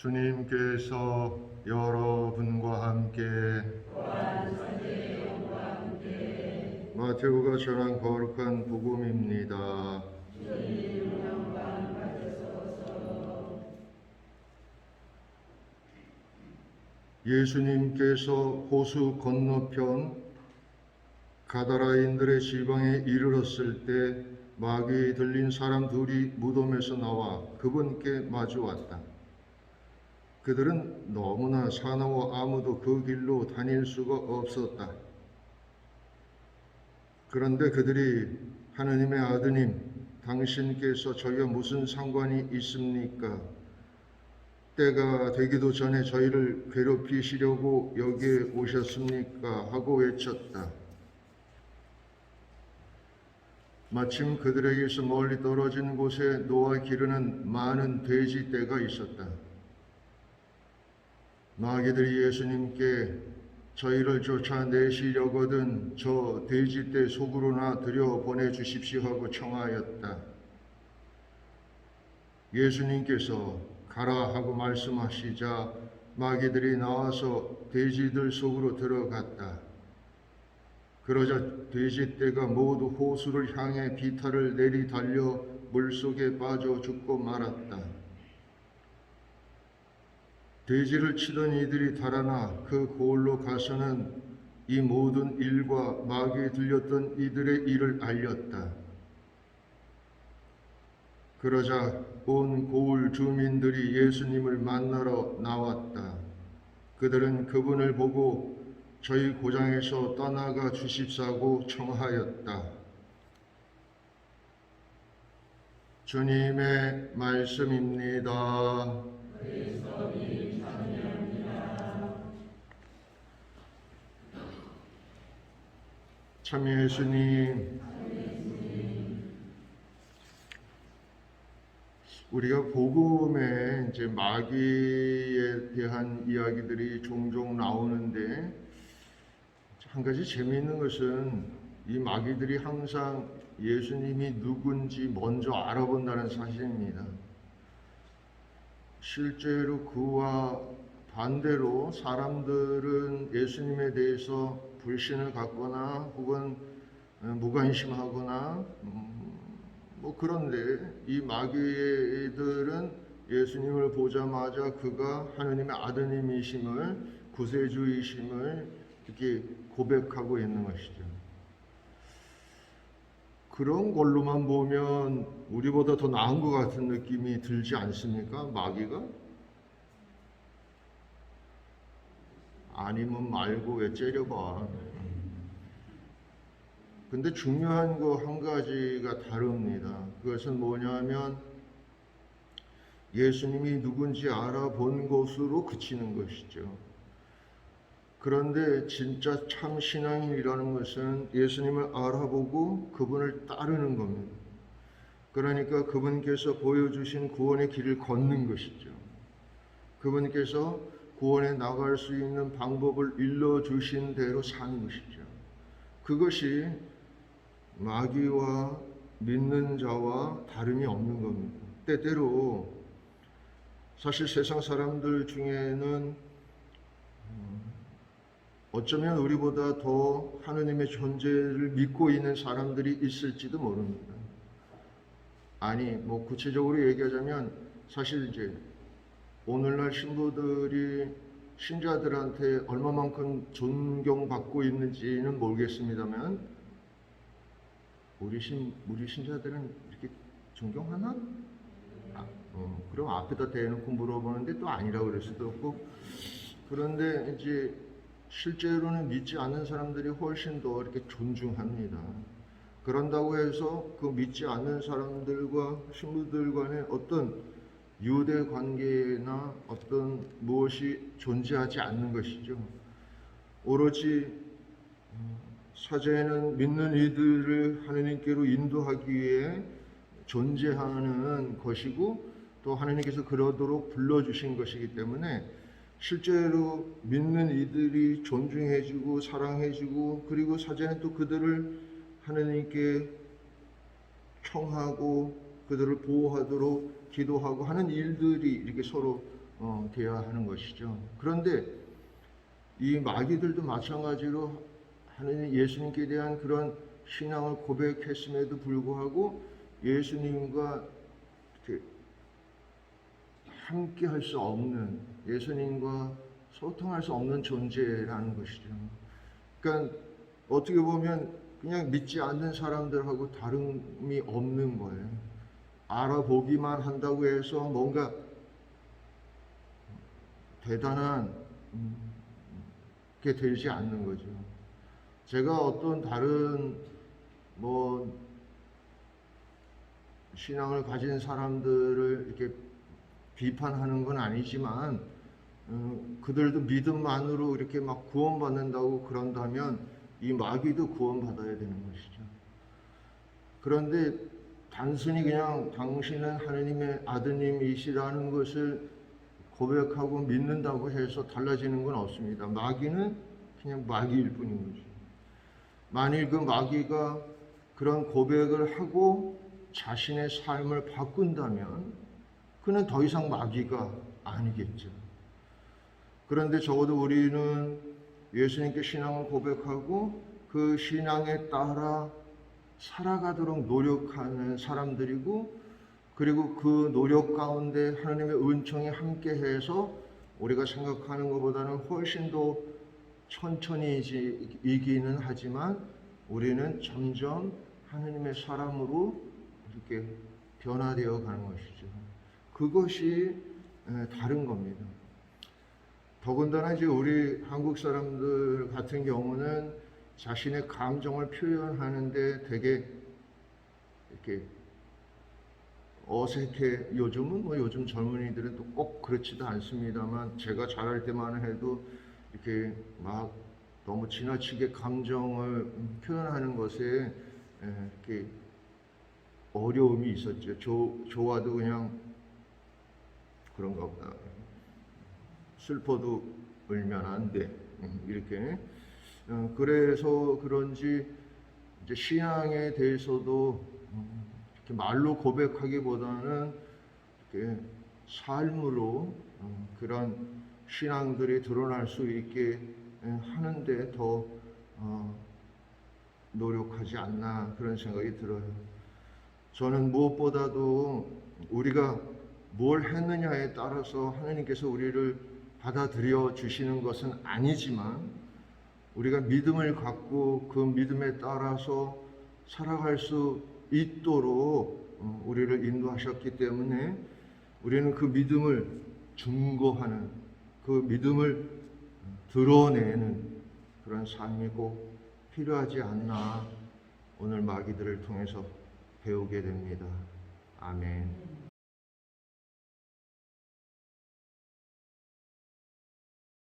주님께서 여러분과 함께 마테오가 전한 거룩한 복음입니다. 예수님께서 호수 건너편 가다라인들의 지방에 이르렀을 때 마귀에 들린 사람 둘이 무덤에서 나와 그분께 마주 왔다. 그들은 너무나 사나워 아무도 그 길로 다닐 수가 없었다. 그런데 그들이 하느님의 아드님, 당신께서 저희와 무슨 상관이 있습니까? 때가 되기도 전에 저희를 괴롭히시려고 여기에 오셨습니까? 하고 외쳤다. 마침 그들에게서 멀리 떨어진 곳에 놓아 기르는 많은 돼지떼가 있었다. 마귀들이 예수님께 저희를 쫓아내시려거든 저 돼지떼 속으로나 들여보내주십시오 하고 청하였다. 예수님께서 가라 하고 말씀하시자 마귀들이 나와서 돼지들 속으로 들어갔다. 그러자 돼지떼가 모두 호수를 향해 비탈을 내리달려 물속에 빠져 죽고 말았다. 돼지를 치던 이들이 달아나 그 고을로 가서는 이 모든 일과 마귀에 들렸던 이들의 일을 알렸다. 그러자 온 고을 주민들이 예수님을 만나러 나왔다. 그들은 그분을 보고 저희 고장에서 떠나가 주십사고 청하였다. 주님의 말씀입니다. 참 예수님, 우리가 복음에 이제 마귀에 대한 이야기들이 종종 나오는데 한 가지 재미있는 것은 이 마귀들이 항상 예수님이 누군지 먼저 알아본다는 사실입니다. 실제로 그와 반대로 사람들은 예수님에 대해서 불신을 갖거나 혹은 무관심하거나 그런데 이 마귀들은 예수님을 보자마자 그가 하느님의 아드님이심을, 구세주이심을 이렇게 고백하고 있는 것이죠. 그런 걸로만 보면 우리보다 더 나은 것 같은 느낌이 들지 않습니까? 마귀가? 아니면 말고 왜 째려봐. 근데 중요한 거 한 가지가 다릅니다. 그것은 뭐냐면 예수님이 누군지 알아본 것으로 그치는 것이죠. 그런데 진짜 참 신앙이라는 것은 예수님을 알아보고 그분을 따르는 겁니다. 그러니까 그분께서 보여주신 구원의 길을 걷는 것이죠. 그분께서 구원에 나갈 수 있는 방법을 일러주신 대로 사는 것이죠. 그것이 마귀와 믿는 자와 다름이 없는 겁니다. 때때로 사실 세상 사람들 중에는 어쩌면 우리보다 더 하느님의 존재를 믿고 있는 사람들이 있을지도 모릅니다. 아니, 구체적으로 얘기하자면 사실 이제 오늘날 신부들이 신자들한테 얼마만큼 존경받고 있는지는 모르겠습니다만 우리 신자들은 이렇게 존경하나? 그럼 앞에다 대놓고 물어보는데 또 아니라고 그럴 수도 없고, 그런데 이제 실제로는 믿지 않는 사람들이 훨씬 더 이렇게 존중합니다. 그런다고 해서 그 믿지 않는 사람들과 신부들 간의 어떤 유대 관계나 어떤 무엇이 존재하지 않는 것이죠. 오로지 사제는 믿는 이들을 하느님께로 인도하기 위해 존재하는 것이고 또 하느님께서 그러도록 불러주신 것이기 때문에 실제로 믿는 이들이 존중해주고 사랑해주고 그리고 사제는 또 그들을 하느님께 청하고 그들을 보호하도록 기도하고 하는 일들이 이렇게 서로 되어야 하는 것이죠. 그런데 이 마귀들도 마찬가지로 하느님 예수님께 대한 그런 신앙을 고백했음에도 불구하고 예수님과 이렇게 함께 할 수 없는, 예수님과 소통할 수 없는 존재라는 것이죠. 그러니까 어떻게 보면 그냥 믿지 않는 사람들하고 다름이 없는 거예요. 알아보기만 한다고 해서 뭔가 대단한 게 되지 않는 거죠. 제가 어떤 다른 신앙을 가진 사람들을 이렇게 비판하는 건 아니지만 그들도 믿음만으로 이렇게 막 구원받는다고 그런다면 이 마귀도 구원받아야 되는 것이죠. 그런데 단순히 그냥 당신은 하느님의 아드님이시라는 것을 고백하고 믿는다고 해서 달라지는 건 없습니다. 마귀는 그냥 마귀일 뿐인 거죠. 만일 그 마귀가 그런 고백을 하고 자신의 삶을 바꾼다면 그는 더 이상 마귀가 아니겠죠. 그런데 적어도 우리는 예수님께 신앙을 고백하고 그 신앙에 따라 살아가도록 노력하는 사람들이고, 그리고 그 노력 가운데 하나님의 은총이 함께해서 우리가 생각하는 것보다는 훨씬 더 천천히 이기는 하지만 우리는 점점 하나님의 사람으로 이렇게 변화되어 가는 것이죠. 그것이 다른 겁니다. 더군다나 이제 우리 한국 사람들 같은 경우는 자신의 감정을 표현하는데 되게 이렇게 어색해. 요즘은 요즘 젊은이들은 또 꼭 그렇지도 않습니다만 제가 자랄 때만 해도 이렇게 막 너무 지나치게 감정을 표현하는 것에 이렇게 어려움이 있었죠. 좋아도 그냥 그런가 보다. 슬퍼도 울면 안 돼. 이렇게. 그래서 그런지 이제 신앙에 대해서도 이렇게 말로 고백하기보다는 이렇게 삶으로 그런 신앙들이 드러날 수 있게 하는데 더 노력하지 않나 그런 생각이 들어요. 저는 무엇보다도 우리가 뭘 했느냐에 따라서 하나님께서 우리를 받아들여 주시는 것은 아니지만 우리가 믿음을 갖고 그 믿음에 따라서 살아갈 수 있도록 우리를 인도하셨기 때문에 우리는 그 믿음을 증거하는, 그 믿음을 드러내는 그런 삶이 꼭 필요하지 않나 오늘 마귀들을 통해서 배우게 됩니다. 아멘.